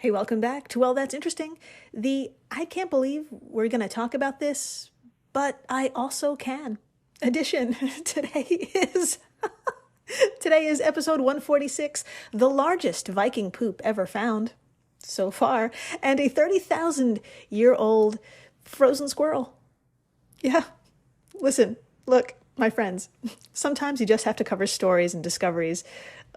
Hey, welcome back to Well, That's Interesting. I can't believe we're going to talk about this, but I also can edition. Today is episode 146, the largest Viking poop ever found so far, and a 30,000-year-old frozen squirrel. Yeah, listen, look, my friends, sometimes you just have to cover stories and discoveries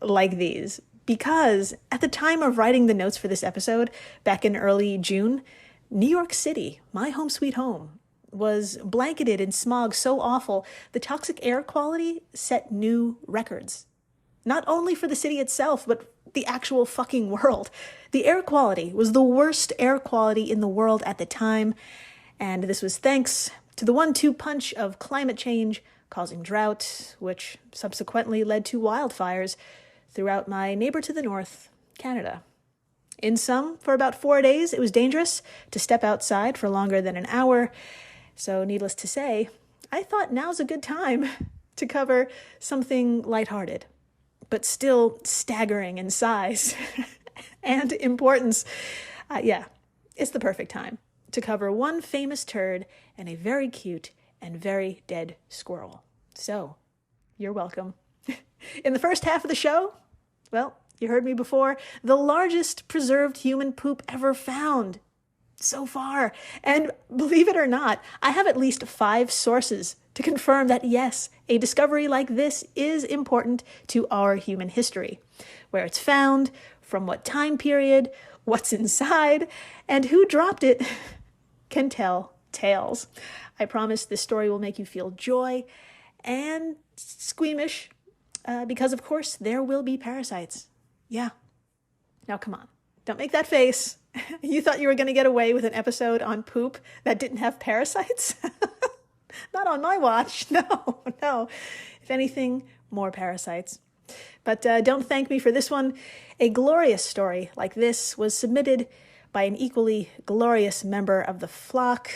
like these. Because at the time of writing the notes for this episode, back in early June, New York City, my home sweet home, was blanketed in smog so awful, the toxic air quality set new records. Not only for the city itself, but the actual fucking world. The air quality was the worst air quality in the world at the time, and this was thanks to the 1-2 punch of climate change causing drought, which subsequently led to wildfires throughout my neighbor to the north, Canada. In sum, for about 4 days, it was dangerous to step outside for longer than an hour. So needless to say, I thought now's a good time to cover something lighthearted, but still staggering in size and importance. It's the perfect time to cover one famous turd and a very cute and very dead squirrel. So, you're welcome. In the first half of the show, well, you heard me before, the largest preserved human poop ever found so far. And believe it or not, I have at least 5 sources to confirm that yes, a discovery like this is important to our human history. Where it's found, from what time period, what's inside, and who dropped it can tell tales. I promise this story will make you feel joy and squeamish. Because, of course, there will be parasites. Yeah. Now, come on. Don't make that face. You thought you were going to get away with an episode on poop that didn't have parasites? Not on my watch. No. If anything, more parasites. But don't thank me for this one. A glorious story like this was submitted by an equally glorious member of the flock.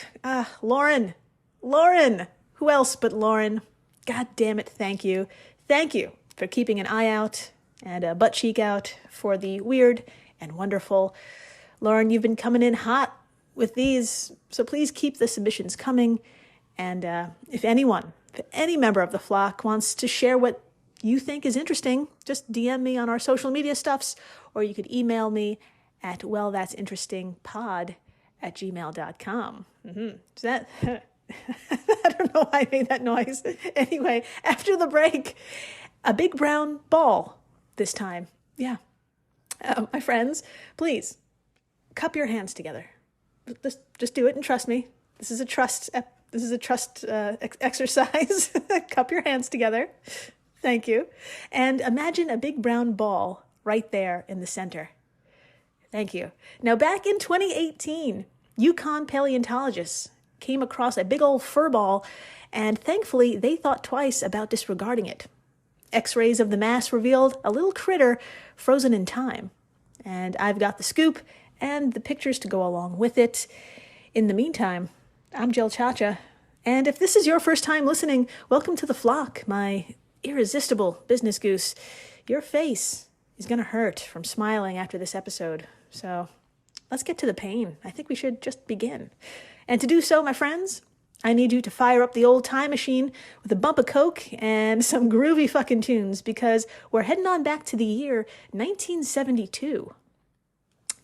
Lauren. Who else but Lauren? God damn it, thank you. Thank you for keeping an eye out and a butt cheek out for the weird and wonderful. Lauren, you've been coming in hot with these, so please keep the submissions coming. And if any member of the flock wants to share what you think is interesting, just DM me on our social media stuffs, or you could email me at wellthatsinterestingpod@gmail.com. Is that... I don't know why I made that noise. Anyway, after the break, a big brown ball this time. Yeah. My friends, please, cup your hands together. Just do it and trust me. This is a trust exercise. Cup your hands together. Thank you. And imagine a big brown ball right there in the center. Thank you. Now, back in 2018, Yukon paleontologists came across a big old fur ball, and thankfully they thought twice about disregarding it. X-rays of the mass revealed a little critter frozen in time. And I've got the scoop and the pictures to go along with it. In the meantime, I'm Jill Chacha, and if this is your first time listening, welcome to the flock, my irresistible business goose. Your face is going to hurt from smiling after this episode, so let's get to the pain. I think we should just begin. And to do so, my friends, I need you to fire up the old time machine with a bump of Coke and some groovy fucking tunes, because we're heading on back to the year 1972.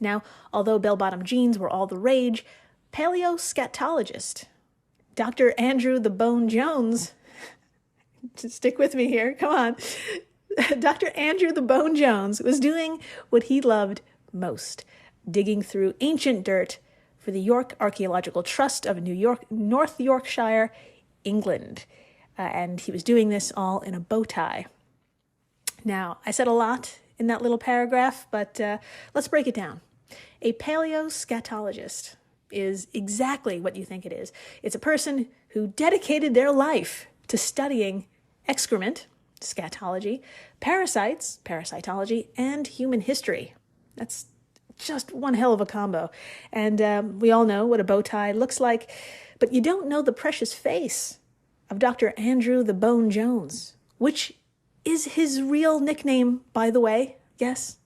Now, although bell-bottom jeans were all the rage, paleoscatologist Dr. Andrew the Bone Jones, stick with me here, come on, Dr. Andrew the Bone Jones was doing what he loved most, digging through ancient dirt for the York Archaeological Trust of North Yorkshire, England. And he was doing this all in a bow tie. Now, I said a lot in that little paragraph, but let's break it down. A paleoscatologist is exactly what you think it is. It's a person who dedicated their life to studying excrement, scatology, parasites, parasitology, and human history. That's just one hell of a combo. And we all know what a bow tie looks like, but you don't know the precious face of Dr. Andrew the Bone Jones, which is his real nickname, by the way. Yes,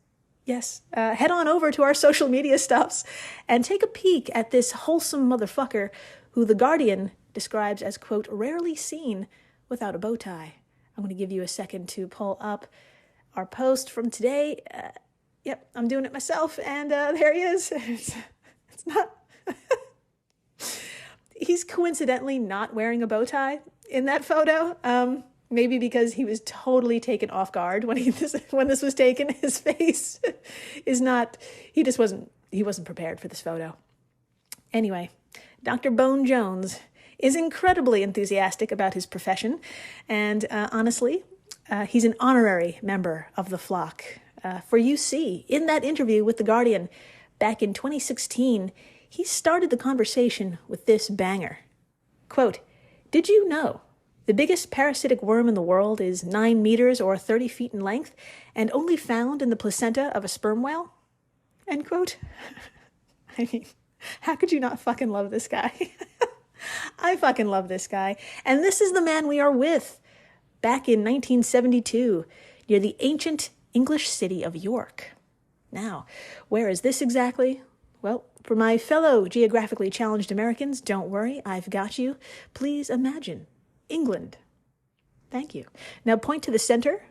Yes, head on over to our social media stuffs and take a peek at this wholesome motherfucker who The Guardian describes as, quote, rarely seen without a bow tie. I'm going to give you a second to pull up our post from today. Yep, I'm doing it myself, and there he is. It's not... He's coincidentally not wearing a bow tie in that photo. Maybe because he was totally taken off guard when this was taken. His face is not, he wasn't prepared for this photo. Anyway, Dr. Bone Jones is incredibly enthusiastic about his profession. And honestly, he's an honorary member of the flock. For you see, in that interview with The Guardian back in 2016, he started the conversation with this banger. Quote, "Did you know the biggest parasitic worm in the world is 9 meters or 30 feet in length and only found in the placenta of a sperm whale?" End quote. I mean, how could you not fucking love this guy? I fucking love this guy. And this is the man we are with back in 1972 near the ancient English city of York. Now, where is this exactly? Well, for my fellow geographically challenged Americans, don't worry, I've got you. Please imagine England. Thank you. Now point to the center.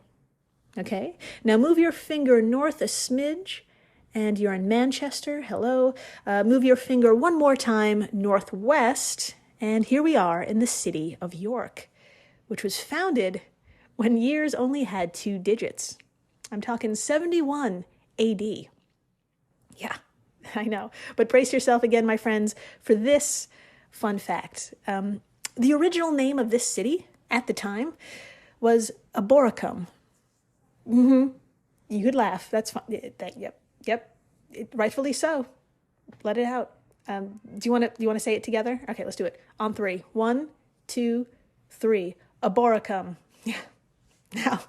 Okay. Now move your finger north a smidge, and you're in Manchester. Hello. Move your finger one more time northwest, and here we are in the city of York, which was founded when years only had 2 digits. I'm talking 71 AD. Yeah, I know. But brace yourself again, my friends, for this fun fact. The original name of this city at the time was Aboracum. You could laugh. That's fine. Yep. Rightfully so. Let it out. Do you want to say it together? Okay, let's do it. On 3. 1, 2, 3. Aboracum. Yeah. Now,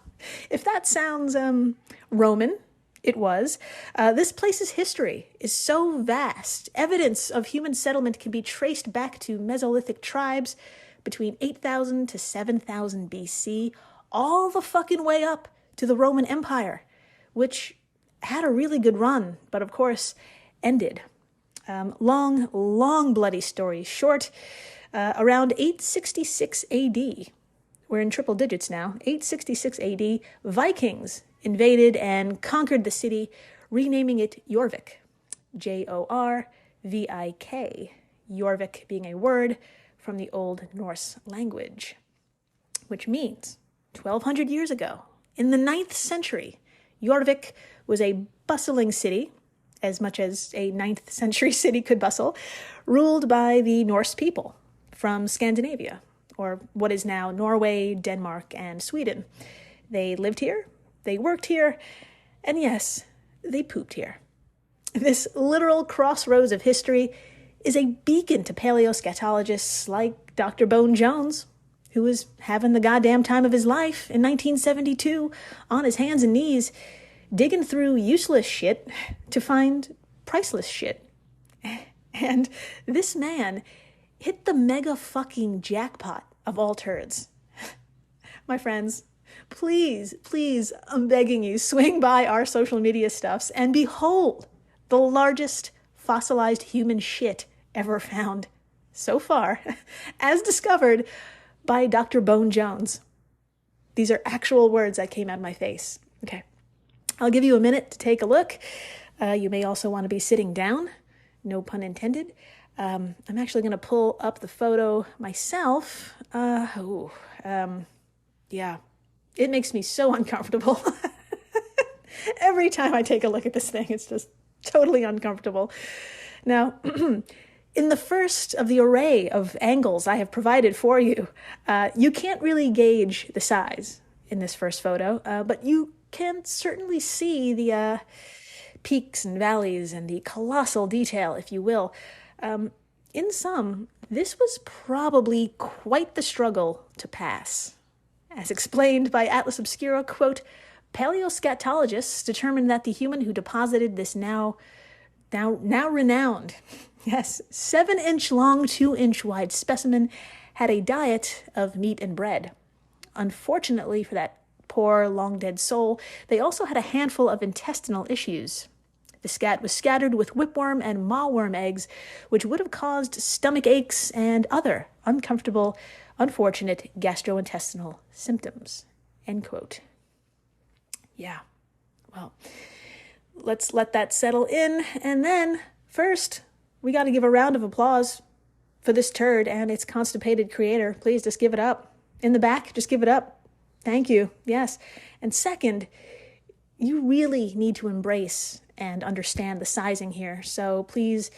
if that sounds Roman, it was. This place's history is so vast. Evidence of human settlement can be traced back to Mesolithic tribes between 8,000 to 7,000 BC, all the fucking way up to the Roman Empire, which had a really good run, but of course ended. Long bloody story short, around 866 AD, we're in triple digits now, 866 AD, Vikings invaded and conquered the city, renaming it Jorvik, Jorvik, Jorvik being a word from the Old Norse language, which means 1,200 years ago, in the 9th century, Jorvik was a bustling city, as much as a 9th century city could bustle, ruled by the Norse people from Scandinavia, or what is now Norway, Denmark, and Sweden. They lived here, they worked here, and yes, they pooped here. This literal crossroads of history is a beacon to paleoscatologists like Dr. Bone Jones, who was having the goddamn time of his life in 1972 on his hands and knees, digging through useless shit to find priceless shit. And this man hit the mega fucking jackpot of all turds. My friends, please, I'm begging you, swing by our social media stuffs and behold the largest fossilized human shit ever found so far, as discovered by Dr. Bone Jones. These are actual words that came out of my face. Okay, I'll give you a minute to take a look. You may also want to be sitting down, no pun intended. I'm actually going to pull up the photo myself. Yeah, it makes me so uncomfortable. Every time I take a look at this thing, it's just totally uncomfortable. Now, in the first of the array of angles I have provided for you, you can't really gauge the size in this first photo, but you can certainly see the peaks and valleys and the colossal detail, if you will. In sum, this was probably quite the struggle to pass. As explained by Atlas Obscura, quote, paleoscatologists determined that the human who deposited this now renowned, 7-inch long, 2-inch wide specimen had a diet of meat and bread. Unfortunately for that poor, long-dead soul, they also had a handful of intestinal issues. The scat was scattered with whipworm and mawworm eggs, which would have caused stomach aches and other uncomfortable, unfortunate gastrointestinal symptoms. End quote. Yeah, well, let's let that settle in. And then, first, we got to give a round of applause for this turd and its constipated creator. Please just give it up. In the back, just give it up. Thank you. Yes. And second, you really need to embrace and understand the sizing here. So please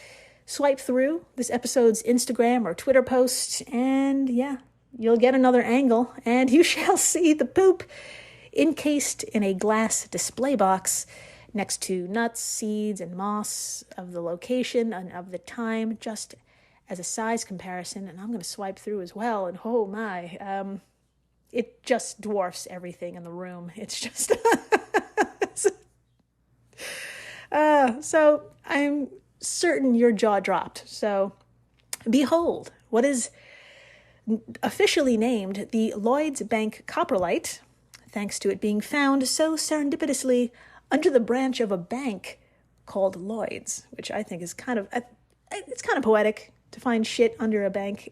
swipe through this episode's Instagram or Twitter post, and yeah, you'll get another angle, and you shall see the poop encased in a glass display box next to nuts, seeds, and moss of the location and of the time, just as a size comparison. And I'm going to swipe through as well, and oh my, it just dwarfs everything in the room. It's just... So I'm certain your jaw dropped. So behold, what is officially named the Lloyd's Bank Coprolite, thanks to it being found so serendipitously under the branch of a bank called Lloyd's, which I think is it's kind of poetic to find shit under a bank.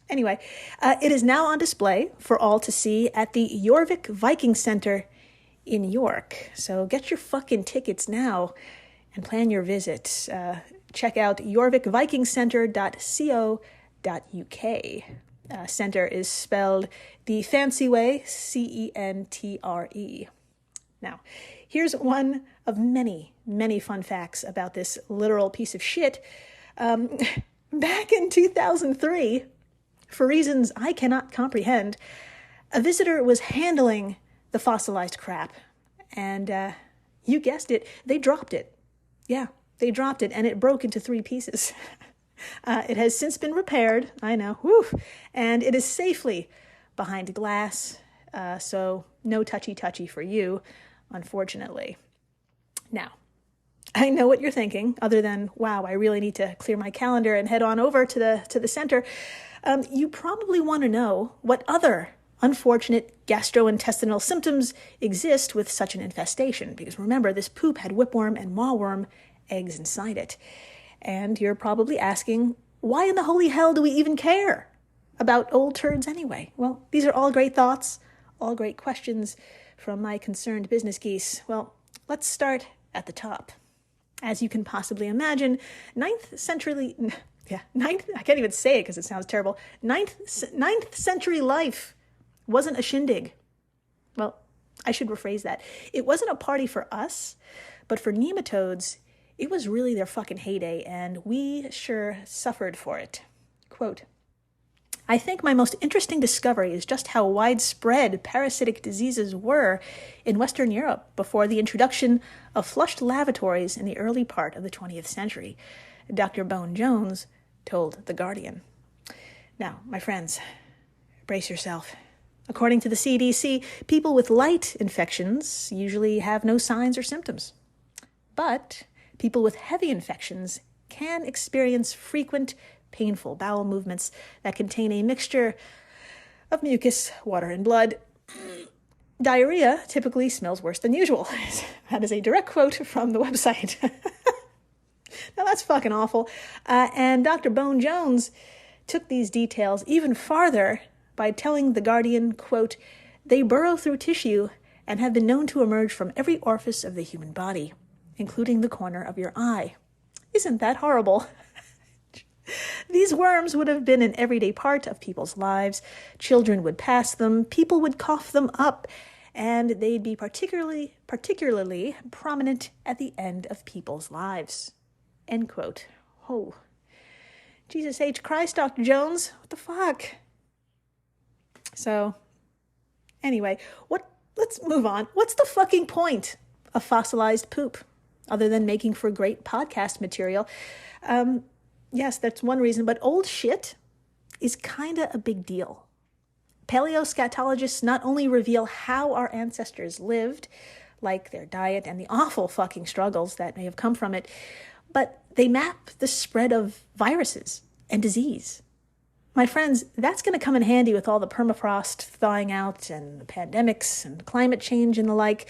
Anyway, it is now on display for all to see at the Jorvik Viking Center in York. So get your fucking tickets now and plan your visit. Check out jorvikvikingcenter.co.uk. Center is spelled the fancy way, Centre. Now, here's one of many, many fun facts about this literal piece of shit. Back in 2003, for reasons I cannot comprehend, a visitor was handling the fossilized crap, and you guessed it, they dropped it. Yeah, they dropped it, and it broke into 3 pieces. It has since been repaired, I know, and it is safely behind glass, so no touchy-touchy for you, unfortunately. Now, I know what you're thinking, other than, wow, I really need to clear my calendar and head on over to the center. You probably want to know what other unfortunate gastrointestinal symptoms exist with such an infestation, because remember, this poop had whipworm and mawworm eggs inside it. And you're probably asking, why in the holy hell do we even care about old turds anyway? Well, these are all great thoughts, all great questions from my concerned business geese. Well, let's start at the top. As you can possibly imagine, I can't even say it because it sounds terrible. Ninth century life wasn't a shindig. Well, I should rephrase that. It wasn't a party for us, but for nematodes, it was really their fucking heyday, and we sure suffered for it. Quote, I think my most interesting discovery is just how widespread parasitic diseases were in Western Europe before the introduction of flushed lavatories in the early part of the 20th century, Dr. Bone Jones told The Guardian. Now, my friends, brace yourself. According to the CDC, people with light infections usually have no signs or symptoms. But people with heavy infections can experience frequent, painful bowel movements that contain a mixture of mucus, water, and blood. Diarrhea typically smells worse than usual. That is a direct quote from the website. Now that's fucking awful. And Dr. Bone Jones took these details even farther by telling The Guardian, quote, they burrow through tissue and have been known to emerge from every orifice of the human body, including the corner of your eye. Isn't that horrible? These worms would have been an everyday part of people's lives. Children would pass them, people would cough them up, and they'd be particularly prominent at the end of people's lives. End quote. Oh, Jesus H. Christ, Dr. Jones, what the fuck? So, anyway, let's move on. What's the fucking point of fossilized poop, other than making for great podcast material? Yes, that's one reason, but old shit is kind of a big deal. Paleoscatologists not only reveal how our ancestors lived, like their diet and the awful fucking struggles that may have come from it, but they map the spread of viruses and disease. My friends, that's going to come in handy with all the permafrost thawing out and the pandemics and climate change and the like.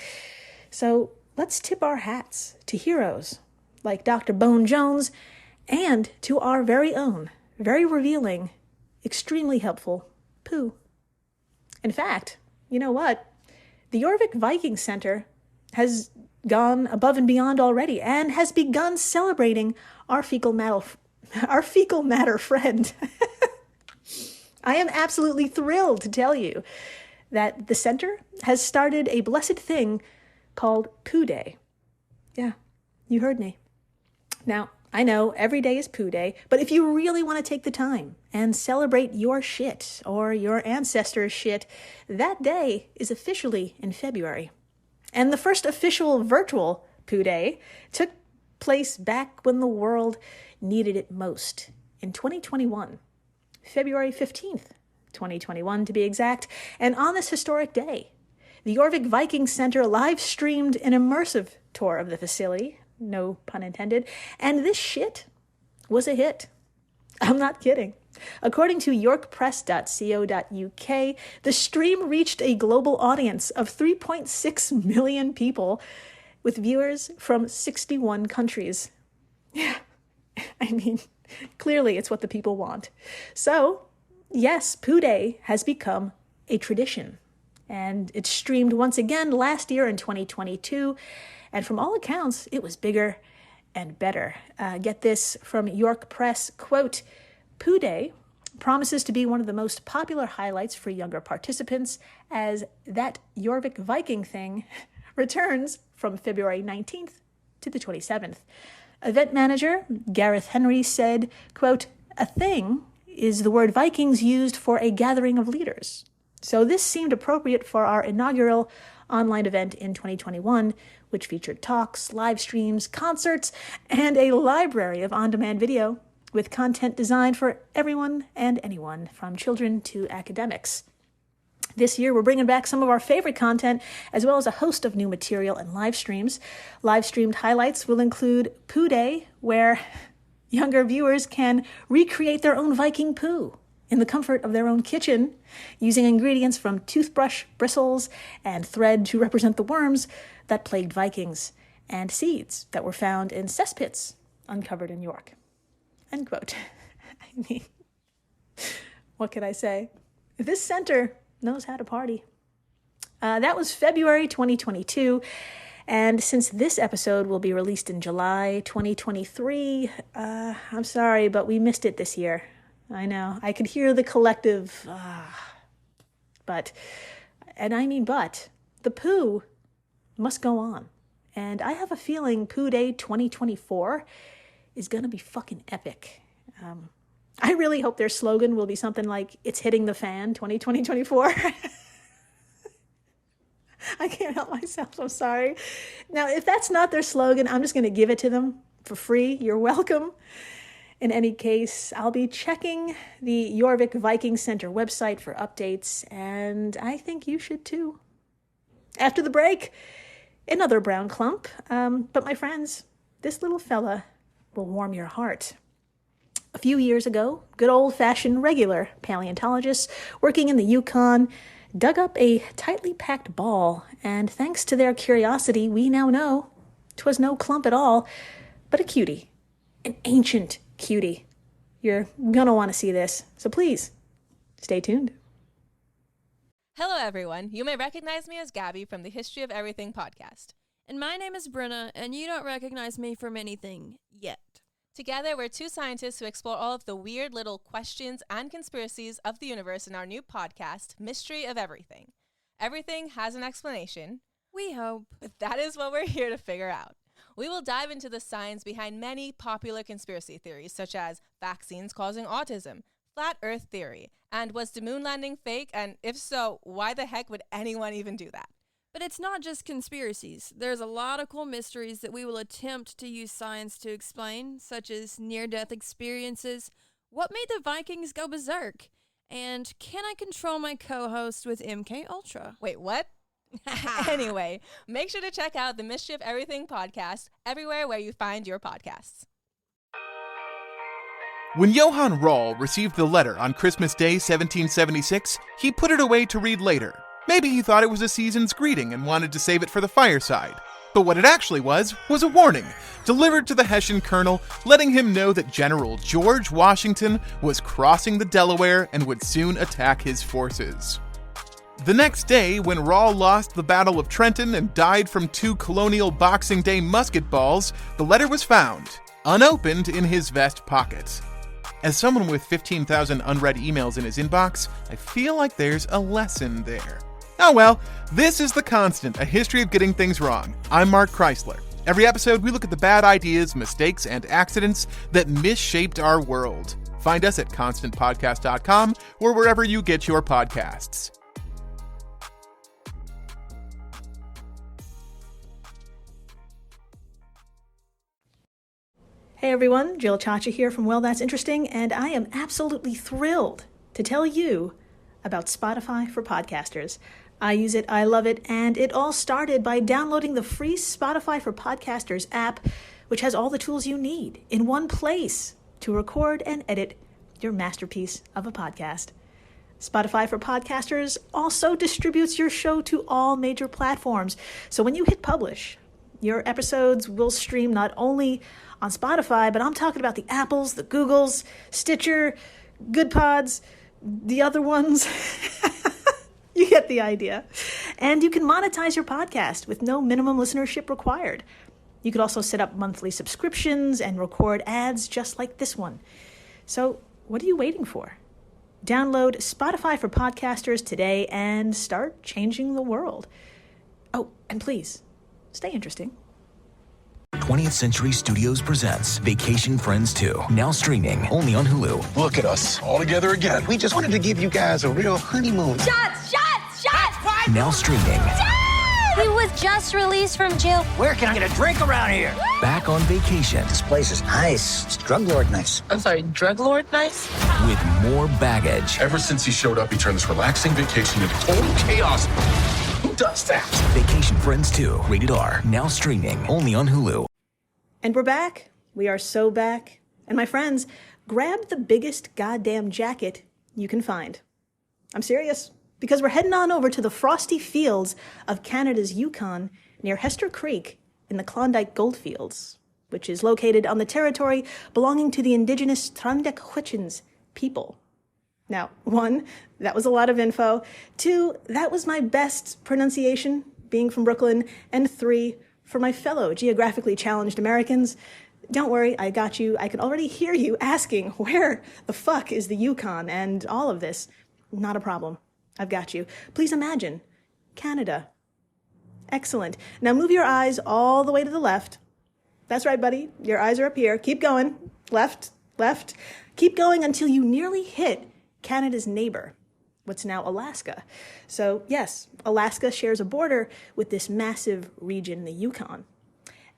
So let's tip our hats to heroes like Dr. Bone Jones and to our very own, very revealing, extremely helpful poo. In fact, you know what? The Jorvik Viking Center has gone above and beyond already and has begun celebrating our fecal matter friend. I am absolutely thrilled to tell you that the center has started a blessed thing called Poo Day. Yeah, you heard me. Now, I know every day is Poo Day, but if you really want to take the time and celebrate your shit or your ancestors' shit, that day is officially in February. And the first official virtual Poo Day took place back when the world needed it most, in 2021. February 15th, 2021 to be exact. And on this historic day, the Jorvik Viking Center live-streamed an immersive tour of the facility, no pun intended, and this shit was a hit. I'm not kidding. According to yorkpress.co.uk, the stream reached a global audience of 3.6 million people with viewers from 61 countries. Yeah, I mean, clearly it's what the people want. So, yes, Poo Day has become a tradition. And it streamed once again last year in 2022. And from all accounts, it was bigger and better. Get this from York Press, quote, Poo Day promises to be one of the most popular highlights for younger participants as that Jorvik Viking thing returns from February 19th to the 27th. Event manager Gareth Henry said, quote, a thing is the word Vikings used for a gathering of leaders. So this seemed appropriate for our inaugural online event in 2021, which featured talks, live streams, concerts, and a library of on-demand video with content designed for everyone and anyone, from children to academics. This year, we're bringing back some of our favorite content, as well as a host of new material and live streams. Live-streamed highlights will include Poo Day, where younger viewers can recreate their own Viking poo in the comfort of their own kitchen, using ingredients from toothbrush bristles and thread to represent the worms that plagued Vikings, and seeds that were found in cesspits uncovered in York. End quote. I mean, what can I say? This center knows how to party. That was February 2022. And since this episode will be released in July 2023, I'm sorry, but we missed it this year. I know. I could hear the collective, but the poo must go on. And I have a feeling Poo Day 2024 is going to be fucking epic. I really hope their slogan will be something like, it's hitting the fan 2024. I can't help myself. I'm sorry. Now, if that's not their slogan, I'm just going to give it to them for free. You're welcome. In any case, I'll be checking the Jorvik Viking Center website for updates, and I think you should too. After the break, another brown clump. But my friends, this little fella will warm your heart. A few years ago, good old-fashioned regular paleontologists working in the Yukon dug up a tightly packed ball, and thanks to their curiosity, we now know 'twas no clump at all, but a cutie, an ancient cutie. You're gonna want to see this, so please, stay tuned. Hello, everyone. You may recognize me as Gabby from the History of Everything podcast. And my name is Brenna, and you don't recognize me from anything yet. Together, we're two scientists who explore all of the weird little questions and conspiracies of the universe in our new podcast, Mystery of Everything. Everything has an explanation. We hope. That is what we're here to figure out. We will dive into the science behind many popular conspiracy theories, such as vaccines causing autism, flat earth theory, and was the moon landing fake? And if so, why the heck would anyone even do that? But it's not just conspiracies. There's a lot of cool mysteries that we will attempt to use science to explain, such as near-death experiences, what made the Vikings go berserk, and can I control my co-host with MK Ultra? Wait, what? Anyway, make sure to check out the Mystery of Everything podcast everywhere where you find your podcasts. When Johann Rall received the letter on Christmas Day 1776, he put it away to read later. Maybe he thought it was a season's greeting and wanted to save it for the fireside. But what it actually was a warning, delivered to the Hessian colonel, letting him know that General George Washington was crossing the Delaware and would soon attack his forces. The next day, when Rall lost the Battle of Trenton and died from 2 colonial Boxing Day musket balls, the letter was found, unopened, in his vest pocket. As someone with 15,000 unread emails in his inbox, I feel like there's a lesson there. Oh well, this is The Constant, a history of getting things wrong. I'm Mark Chrysler. Every episode, we look at the bad ideas, mistakes, and accidents that misshaped our world. Find us at constantpodcast.com or wherever you get your podcasts. Hey everyone, Jill Chacha here from Well, That's Interesting, and I am absolutely thrilled to tell you about Spotify for podcasters. I use it, I love it, and it all started by downloading the free Spotify for Podcasters app, which has all the tools you need in one place to record and edit your masterpiece of a podcast. Spotify for Podcasters also distributes your show to all major platforms, so when you hit publish, your episodes will stream not only on Spotify, but I'm talking about the Apples, the Googles, Stitcher, Good Pods, the other ones. You get the idea. And you can monetize your podcast with no minimum listenership required. You could also set up monthly subscriptions and record ads just like this one. So what are you waiting for? Download Spotify for Podcasters today and start changing the world. Oh, and please, stay interesting. 20th Century Studios presents Vacation Friends 2, now streaming only on Hulu. Look at us, all together again. We just wanted to give you guys a real honeymoon. Shots! Now streaming. Dad! He was just released from jail. Where can I get a drink around here? Back on vacation. This place is nice. It's drug lord nice. I'm sorry, drug lord nice? With more baggage. Ever since he showed up, he turned this relaxing vacation into total chaos. Who does that? Vacation Friends 2, rated R, now streaming only on Hulu. And we're back. We are so back. And my friends, grab the biggest goddamn jacket you can find. I'm serious. Because we're heading on over to the frosty fields of Canada's Yukon near Hester Creek in the Klondike Goldfields, which is located on the territory belonging to the indigenous Trandek people. Now, 1, that was a lot of info. 2, that was my best pronunciation, being from Brooklyn. And 3, for my fellow geographically challenged Americans, don't worry, I got you. I can already hear you asking, where the fuck is the Yukon and all of this? Not a problem. I've got you. Please imagine Canada. Excellent. Now move your eyes all the way to the left. That's right, buddy. Your eyes are up here. Keep going. Left, left. Keep going until you nearly hit Canada's neighbor, what's now Alaska. So yes, Alaska shares a border with this massive region, the Yukon.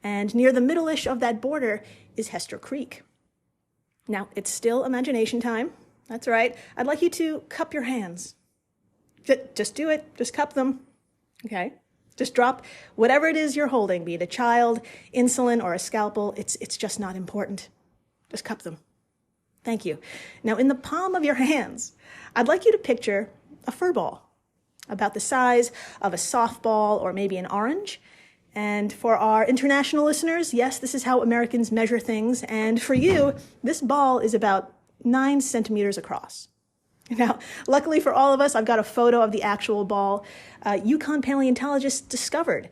And near the middle-ish of that border is Hester Creek. Now, it's still imagination time. That's right. I'd like you to cup your hands. Just do it. Just cup them. Okay? Just drop whatever it is you're holding, be it a child, insulin, or a scalpel. It's just not important. Just cup them. Thank you. Now, in the palm of your hands, I'd like you to picture a fur ball about the size of a softball or maybe an orange. And for our international listeners, yes, this is how Americans measure things. And for you, this ball is about 9 centimeters across. Now, luckily for all of us, I've got a photo of the actual ball Yukon paleontologists discovered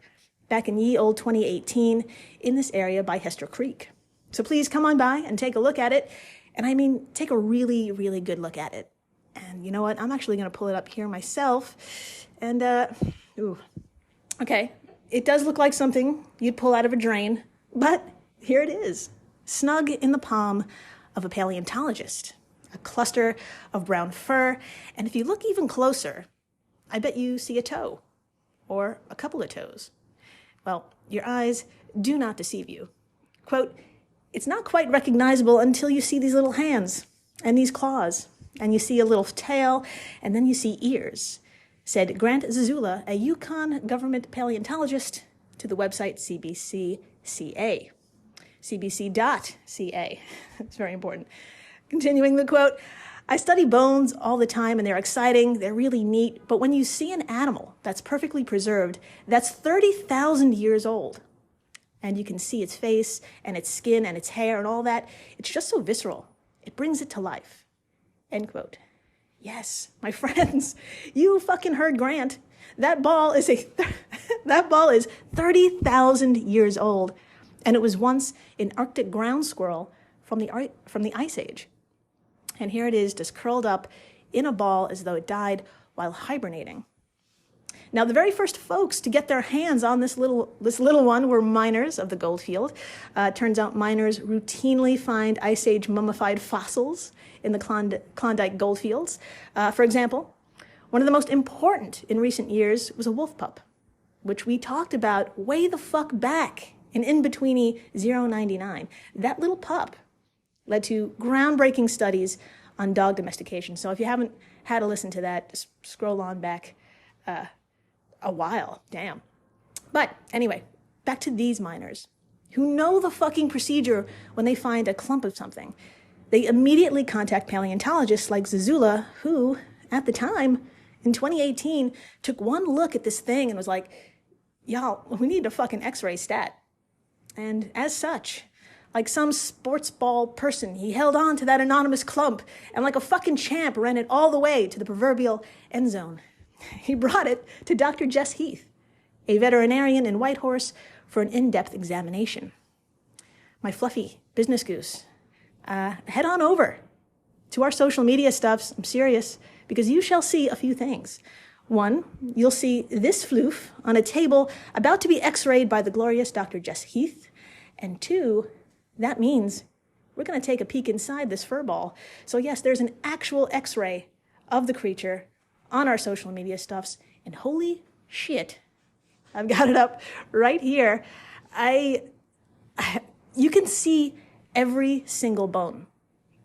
back in ye old 2018 in this area by Hester Creek. So please come on by and take a look at it. And I mean, take a really, really good look at it. And you know what? I'm actually going to pull it up here myself. And, okay. It does look like something you'd pull out of a drain, but here it is, snug in the palm of a paleontologist. A cluster of brown fur, and if you look even closer, I bet you see a toe, or a couple of toes. Well, your eyes do not deceive you. Quote, it's not quite recognizable until you see these little hands and these claws, and you see a little tail, and then you see ears, said Grant Zazula, a Yukon government paleontologist, to the website CBC.ca. CBC.ca. It's very important. Continuing the quote, I study bones all the time and they're exciting, they're really neat, but when you see an animal that's perfectly preserved, that's 30,000 years old, and you can see its face and its skin and its hair and all that, it's just so visceral. It brings it to life. End quote. Yes, my friends, you fucking heard Grant. That ball is 30,000 years old, and it was once an Arctic ground squirrel from the Ice Age. And here it is, just curled up in a ball as though it died while hibernating. Now, the very first folks to get their hands on this little one were miners of the goldfield. Turns out miners routinely find Ice Age mummified fossils in the Klondike goldfields. For example, one of the most important in recent years was a wolf pup, which we talked about way the fuck back in In-Betweeny 099. That little pup led to groundbreaking studies on dog domestication. So if you haven't had to listen to that, just scroll on back a while. Damn. But anyway, back to these miners who know the fucking procedure when they find a clump of something. They immediately contact paleontologists like Zazula, who, at the time, in 2018, took one look at this thing and was like, y'all, we need a fucking x-ray stat. And as such, like some sports ball person, he held on to that anonymous clump and like a fucking champ ran it all the way to the proverbial end zone. He brought it to Dr. Jess Heath, a veterinarian in Whitehorse, for an in-depth examination. My fluffy business goose, head on over to our social media stuffs. I'm serious, because you shall see a few things. One, you'll see this floof on a table about to be x-rayed by the glorious Dr. Jess Heath. And two, that means we're going to take a peek inside this fur ball. So yes, there's an actual x-ray of the creature on our social media stuffs. And holy shit, I've got it up right here. You can see every single bone.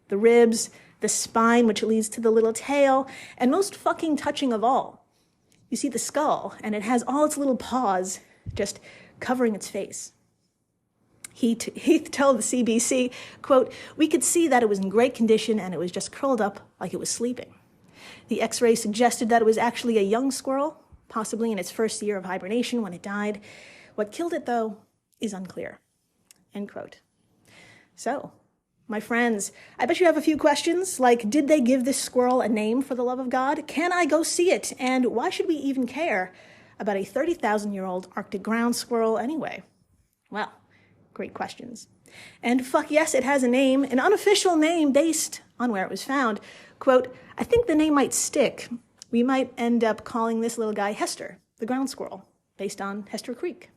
The ribs, the spine, which leads to the little tail, and most fucking touching of all, you see the skull, and it has all its little paws just covering its face. He told the CBC, quote, we could see that it was in great condition and it was just curled up like it was sleeping. The x-ray suggested that it was actually a young squirrel, possibly in its first year of hibernation when it died. What killed it, though, is unclear. End quote. So, my friends, I bet you have a few questions, like, did they give this squirrel a name for the love of God? Can I go see it? And why should we even care about a 30,000-year-old Arctic ground squirrel anyway? Well, great questions. And fuck yes, it has a name, an unofficial name based on where it was found. Quote, I think the name might stick. We might end up calling this little guy Hester, the ground squirrel, based on Hester Creek.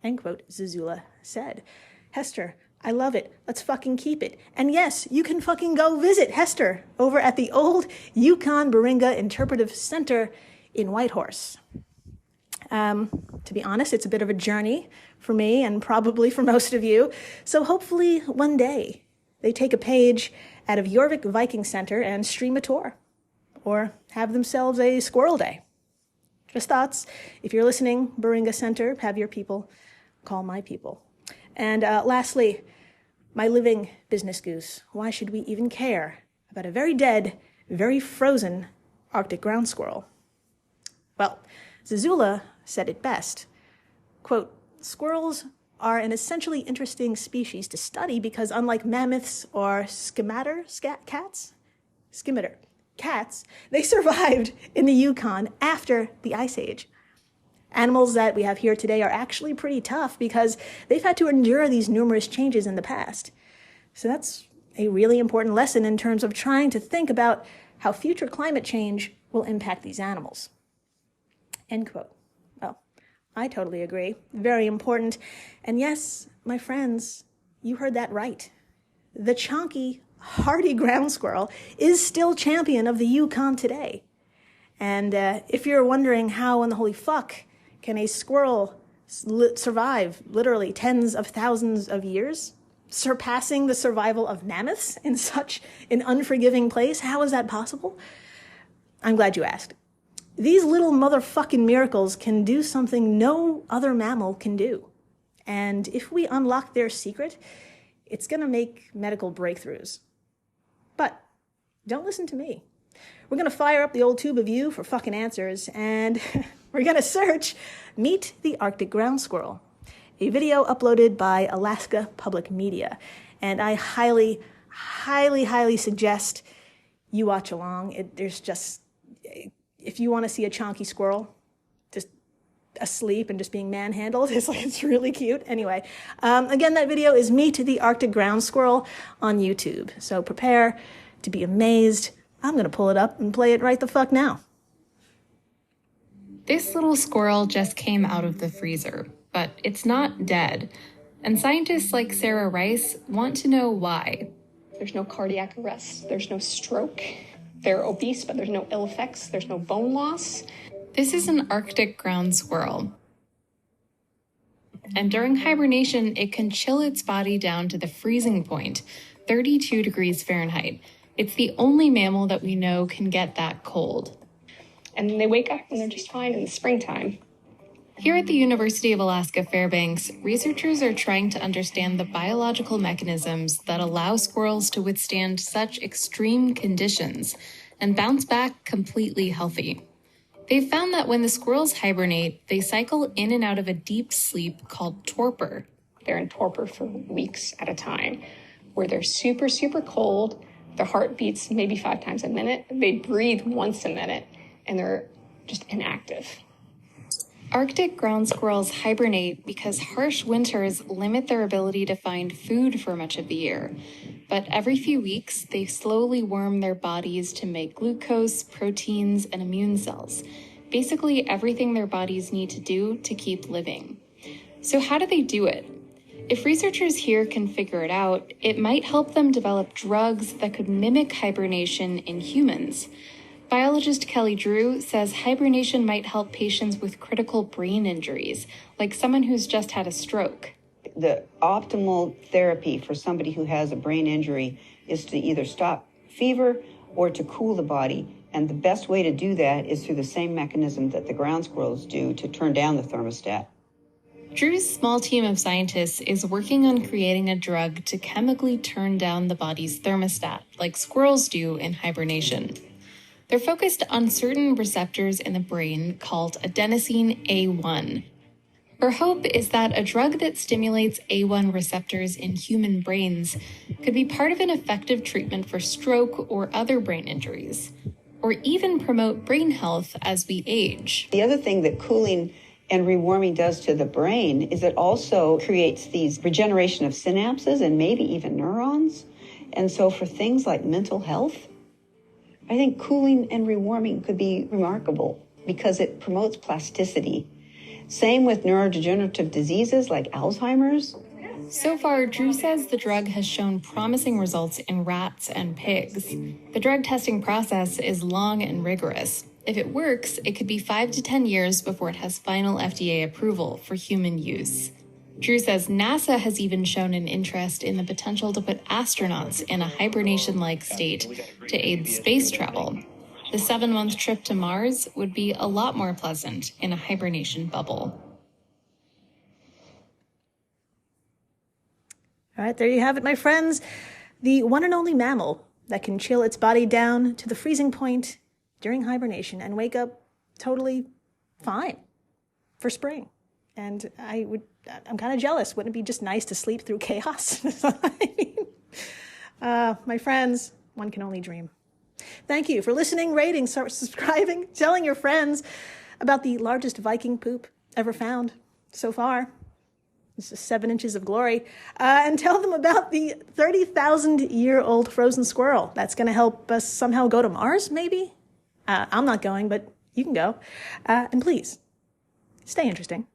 End quote, Zazula said. Hester, I love it. Let's fucking keep it. And yes, you can fucking go visit Hester over at the old Yukon Baringa Interpretive Center in Whitehorse. To be honest, it's a bit of a journey for me and probably for most of you. So hopefully one day they take a page out of Jorvik Viking Center and stream a tour or have themselves a squirrel day. Just thoughts. If you're listening, Baringa Center, have your people call my people. And lastly, my living business goose. Why should we even care about a very dead, very frozen Arctic ground squirrel? Well, Zazula said it best. Quote, squirrels are an essentially interesting species to study because unlike mammoths or skimmater cats, they survived in the Yukon after the Ice Age. Animals that we have here today are actually pretty tough because they've had to endure these numerous changes in the past. So that's a really important lesson in terms of trying to think about how future climate change will impact these animals. End quote. Well, I totally agree. Very important. And yes, my friends, you heard that right. The chonky, hardy ground squirrel is still champion of the Yukon today. And if you're wondering how in the holy fuck can a squirrel survive literally tens of thousands of years, surpassing the survival of mammoths in such an unforgiving place? How is that possible? I'm glad you asked. These little motherfucking miracles can do something no other mammal can do. And if we unlock their secret, it's going to make medical breakthroughs. But don't listen to me. We're going to fire up the old tube of you for fucking answers, and we're going to search Meet the Arctic Ground Squirrel, a video uploaded by Alaska Public Media. And I highly, highly, highly suggest you watch along. There's just, if you want to see a chonky squirrel just asleep and just being manhandled, it's really cute. Anyway, again, that video is Meet the Arctic Ground Squirrel on YouTube. So prepare to be amazed. I'm going to pull it up and play it right the fuck now. This little squirrel just came out of the freezer, but it's not dead. And scientists like Sarah Rice want to know why. There's no cardiac arrest. There's no stroke. They're obese, but there's no ill effects. There's no bone loss. This is an Arctic ground squirrel. And during hibernation, it can chill its body down to the freezing point, 32 degrees Fahrenheit. It's the only mammal that we know can get that cold. And then they wake up and they're just fine in the springtime. Here at the University of Alaska Fairbanks, researchers are trying to understand the biological mechanisms that allow squirrels to withstand such extreme conditions and bounce back completely healthy. They've found that when the squirrels hibernate, they cycle in and out of a deep sleep called torpor. They're in torpor for weeks at a time, where they're super, super cold. Their heart beats maybe 5 times a minute. They breathe once a minute, and they're just inactive. Arctic ground squirrels hibernate because harsh winters limit their ability to find food for much of the year. But every few weeks, they slowly worm their bodies to make glucose, proteins, and immune cells. Basically everything their bodies need to do to keep living. So how do they do it? If researchers here can figure it out, it might help them develop drugs that could mimic hibernation in humans. Biologist Kelly Drew says hibernation might help patients with critical brain injuries, like someone who's just had a stroke. The optimal therapy for somebody who has a brain injury is to either stop fever or to cool the body. And the best way to do that is through the same mechanism that the ground squirrels do to turn down the thermostat. Drew's small team of scientists is working on creating a drug to chemically turn down the body's thermostat, like squirrels do in hibernation. They're focused on certain receptors in the brain called adenosine A1. Her hope is that a drug that stimulates A1 receptors in human brains could be part of an effective treatment for stroke or other brain injuries, or even promote brain health as we age. The other thing that cooling and rewarming does to the brain is it also creates these regeneration of synapses and maybe even neurons. And so for things like mental health, I think cooling and rewarming could be remarkable because it promotes plasticity. Same with neurodegenerative diseases like Alzheimer's. So far, Drew says the drug has shown promising results in rats and pigs. The drug testing process is long and rigorous. If it works, it could be 5 to 10 years before it has final FDA approval for human use. Drew says NASA has even shown an interest in the potential to put astronauts in a hibernation-like state to aid space travel. The 7-month trip to Mars would be a lot more pleasant in a hibernation bubble. All right, there you have it, my friends. The one and only mammal that can chill its body down to the freezing point during hibernation and wake up totally fine for spring. And I'm kind of jealous. Wouldn't it be just nice to sleep through chaos? My friends, one can only dream. Thank you for listening, rating, subscribing, telling your friends about the largest Viking poop ever found so far. This is 7 inches of glory. And tell them about the 30,000-year-old frozen squirrel. That's going to help us somehow go to Mars, maybe? I'm not going, but you can go. And please, stay interesting.